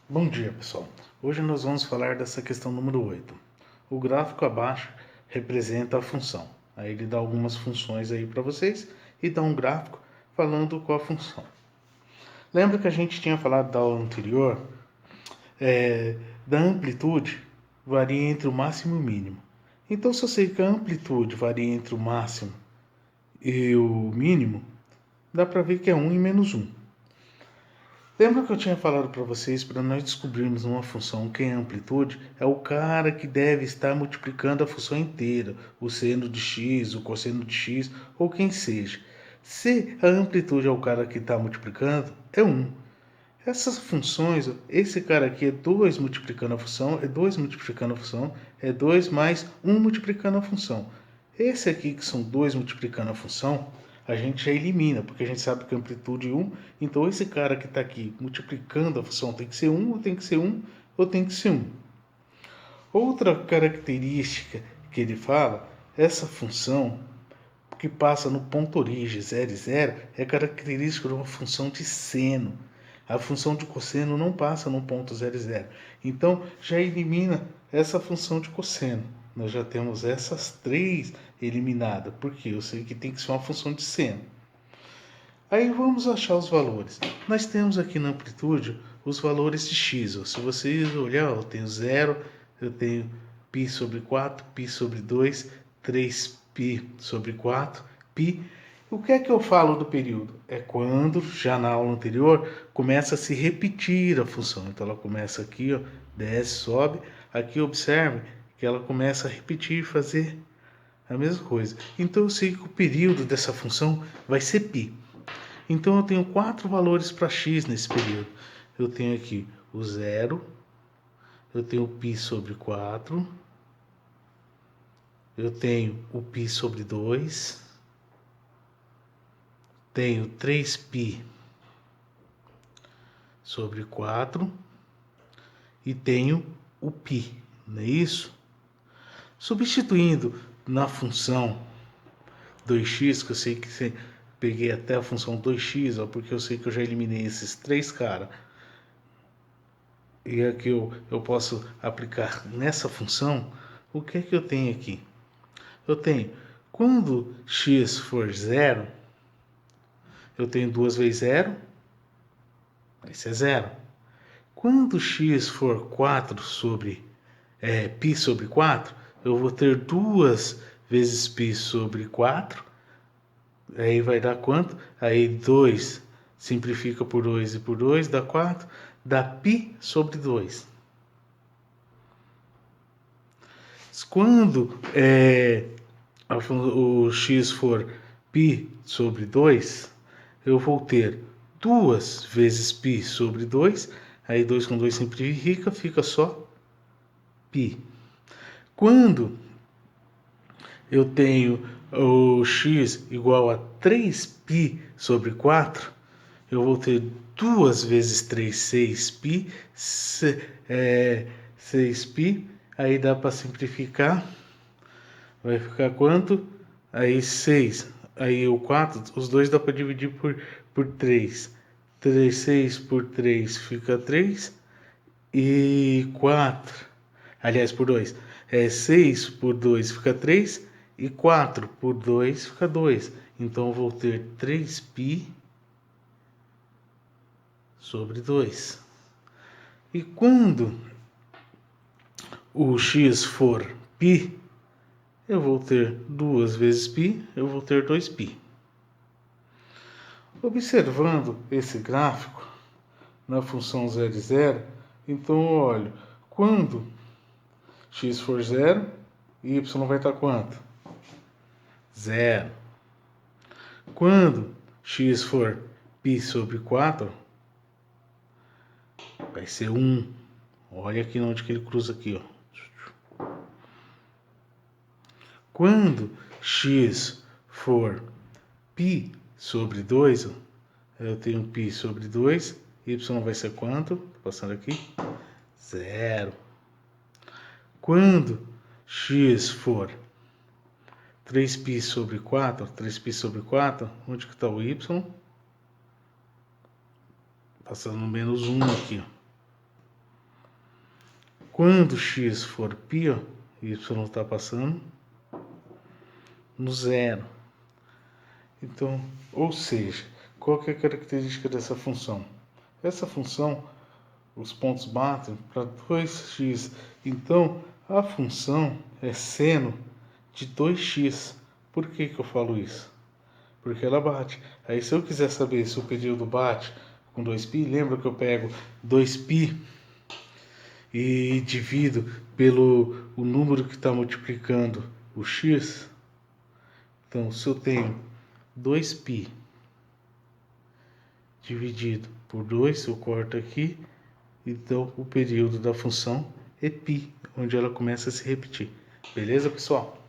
Bom dia, pessoal. Hoje nós vamos falar dessa questão número 8. O gráfico abaixo representa a função. Aí ele dá algumas funções aí para vocês e dá um gráfico falando qual a função. Lembra que a gente tinha falado da aula anterior da amplitude varia entre o máximo e o mínimo. Então, se eu sei que a amplitude varia entre o máximo e o mínimo, dá para ver que é 1 e menos 1. Lembra que eu tinha falado para vocês, para nós descobrirmos uma função que é amplitude, é o cara que deve estar multiplicando a função inteira, o seno de x, o cosseno de x, ou quem seja. Se a amplitude é o cara que está multiplicando, é 1. Essas funções, esse cara aqui é 2 multiplicando a função, é 2 multiplicando a função, é 2 mais 1 multiplicando a função. Esse aqui que são 2 multiplicando a função, a gente já elimina, porque a gente sabe que a amplitude é 1, então esse cara que está aqui multiplicando a função tem que ser 1, ou tem que ser 1, ou tem que ser 1. Outra característica que ele fala, essa função que passa no ponto origem 0 e 0, é característica de uma função de seno. A função de cosseno não passa no ponto 0 e 0. Então, já elimina essa função de cosseno. Nós já temos essas três eliminadas, porque eu sei que tem que ser uma função de seno. Aí vamos achar os valores. Nós temos aqui na amplitude os valores de x. Se vocês olharem, eu tenho 0, eu tenho π sobre 4, π sobre 2, 3π sobre 4, π. O que é que eu falo do período? É quando, já na aula anterior, começa a se repetir a função. Então ela começa aqui, ó, desce, sobe. Aqui observe que ela começa a repetir, fazer a mesma coisa. Então eu sei que o período dessa função vai ser π. Então eu tenho 4 valores para x nesse período. Eu tenho aqui o 0, eu tenho o π sobre 4, eu tenho o π sobre 2, tenho 3π sobre 4 e tenho o π, não é isso? Substituindo na função 2x, que eu sei que peguei até a função 2x, ó, porque eu sei que eu já eliminei esses três caras. E aqui eu posso aplicar nessa função. O que é que eu tenho aqui? Eu tenho, quando x for 0, eu tenho 2 vezes 0, esse é 0. Quando x for 4 sobre π sobre 4, eu vou ter 2 vezes π sobre 4. Aí vai dar quanto? Aí 2 simplifica por 2 e por 2 dá 4. Dá π sobre 2. Quando o x for π sobre 2, eu vou ter 2 vezes π sobre 2. Aí 2 com 2 simplifica, fica só π. Quando eu tenho o x igual a 3π sobre 4, eu vou ter 2 vezes 3, 6π, 6π, aí dá para simplificar, vai ficar quanto? Aí 6, aí o 4, os dois dá para dividir por 3. 6 por 3 fica 3, e 4, aliás, por 2. 6 por 2 fica 3, e 4 por 2 fica 2. Então eu vou ter 3π sobre 2. E quando o x for π, eu vou ter 2 vezes π, eu vou ter 2π. Observando esse gráfico na função 0 e 0, então eu olho, quando x for 0, y vai estar quanto? 0. Quando x for π sobre 4, vai ser 1. Olha aqui onde que ele cruza aqui, ó. Quando x for π sobre 2, eu tenho π sobre 2, y vai ser quanto? Passando aqui, 0. Quando x for 3π sobre 4, 3π sobre 4, onde que está o y? Passando menos 1 aqui, ó. Quando x for π, ó, y está passando no zero. Então, ou seja, qual que é a característica dessa função? Essa função, os pontos batem para 2x. Então, a função é seno de 2x. Por que eu falo isso? Porque ela bate. Aí, se eu quiser saber se o período bate com 2π, lembra que eu pego 2π e divido pelo o número que está multiplicando o x? Então, se eu tenho 2π dividido por 2, eu corto aqui, então o período da função é π, onde ela começa a se repetir. Beleza, pessoal?